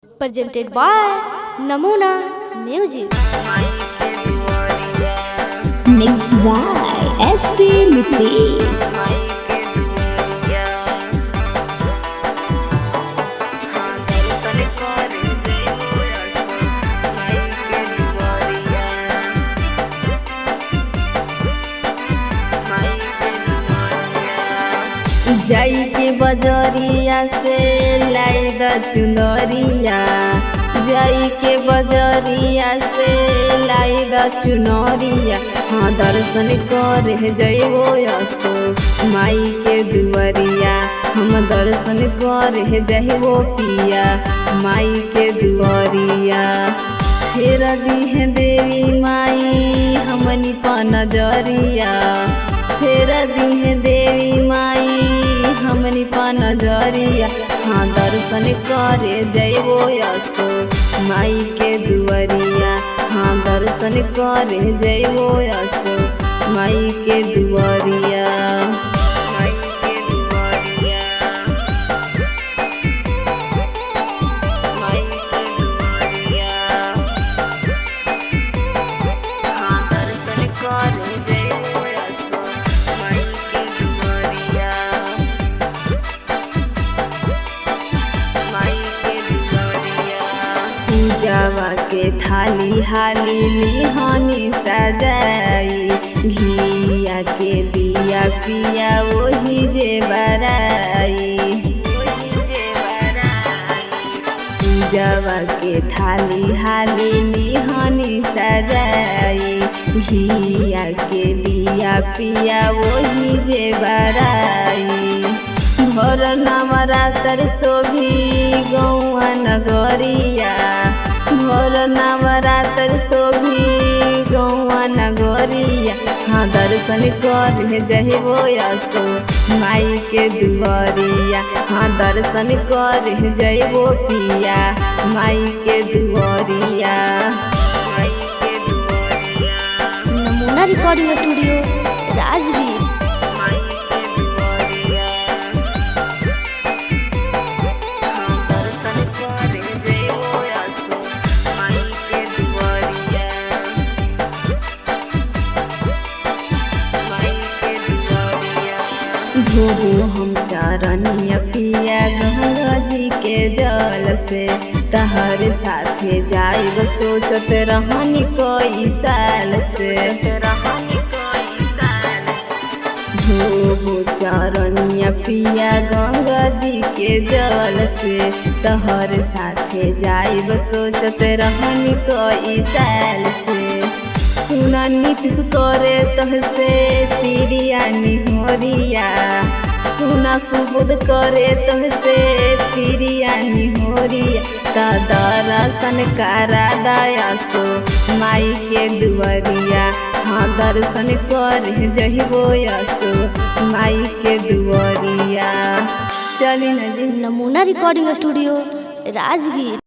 presented by Namuna Music. Mixed by SP Lupis. जाई के बजरिया से लाई द चुनरिया, जाई के बजरिया से लाई द चुनरिया। हाँ दर्शन करे जइबो असो माई के दुआरिया, हम दर्शन करे जइबो पिया माई के दुआरिया। फेर दिहे देवी माई हमनी पा नजरिया, फेर दिहे देवी माई हमनी पा नजरिया। हाँ दर्शन करे जइबो असो माई के दुआरिया, हाँ दर्शन करे जइबो असो माई के दुआरिया। माई के दुआरिया, माई के दुआरिया, हाँ दर्शन करे जइबो असो माई के दुआरिया। पूजावा के थाली हाली लिहानी सजाई, घिया के दिया पिया वही जे बराई। पूजावा के थाली हाली लिहानी सजाई, घिया के दिया पिया वही जे बराई। भर नवरात्र शोभी गौआ नगरिया, भर नवरात्र शोभी गौआ नगरिया। हाँ दर्शन करे जइबो असो माई के दुआरिया, हाँ दर्शन करे जइबो पिया माई के दुआरिया। माई के दुआरिया, नमूना रिकॉर्डिंग स्टूडियो राजगीर। धोबो हम चरनिया पिया गंगा जी के जल से, तहर साथे जाइब सोचत रहनी कई साल से। धोबो चरनिया पिया गंगा जी के जल से, तहर साथे जाइब सोचत रहनी कई साल से। सुना नीतिश करे तहसे पिरिया निहोरिया, सुना सुबुद करे तहसे पिरिया निहोरिया। ता दर्शन करा दयासो माई के दुआरिया, हाँ दर्शन करे जइबो असो माई के दुआरिया। चली न जी। नमूना रिकॉर्डिंग स्टूडियो राजगीर।